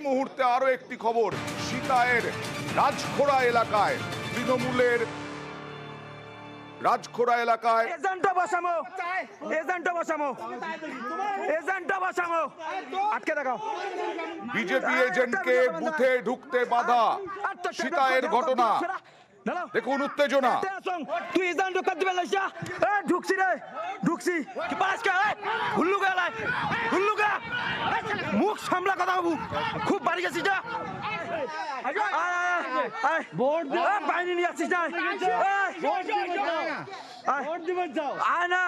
মুহূর্তে আরো একটি খবর, সিতায়ের রাজখোড়া এলাকায় তৃণমূলের রাজখোড়া এলাকায় এজেন্ট বসামো আটকে দেখাও। বিজেপি এজেন্টকে বুথে ঢুকতে বাধা, সিতায়ের ঘটনা। দেখুন উত্তেজনা। তুই এজেন্ট ঢুকাতে দিবে লাইসা ঢুকছি রে ঢুকছি কি পাসকে হুল্লুগা মুখ সামলা কথা বাবু, খুব বাড়ি গেছিস যা ভোট বাইরে নিয়ে আসছিস না আয় না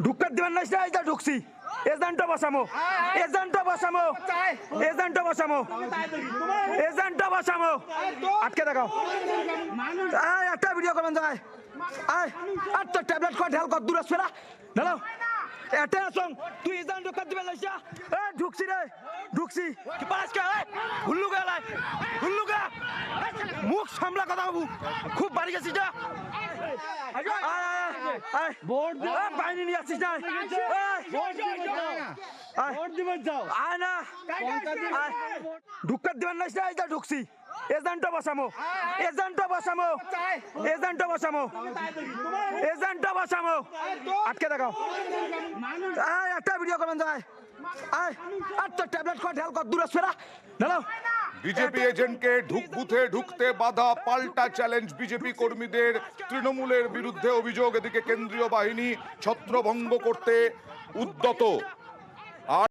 ঢুকাতে দিবেন না এটা ঢুকছি। এজেন্ট বসামো আটকে দেখাও। একটা ভিডিও করবেন যায় আর তো ট্যাবলেট কর ঢেল কর দূরে ফেরা ঢেলো এটা আসং তুই এজেন্ট ঢুকাতে দিবেন লাইসা ঢুকছি রে ঢুকছি কি পাসকে হুল্লুগা মুখ সামলা কথা বাবু, খুব বাড়ি গেছিস যা ভোট বাইরে নিয়ে আসছিস না আয় না ঢুকাতে দিবেন না এটা ঢুকছি। এজেন্ট বসামো আটকে দেখাও। একটা ভিডিও করবেন যায় আর তো ট্যাবলেট কর ঢেল কর দূরে ফেরা ঢেলো। বিজেপি এজেন্টকে বুথে ঢুকতে বাধা, পাল্টা চ্যালেঞ্জ বিজেপি কর্মীদের। তৃণমূলের বিরুদ্ধে অভিযোগ, এদিকে কেন্দ্রীয় বাহিনী ছত্রভঙ্গ করতে উদ্যত।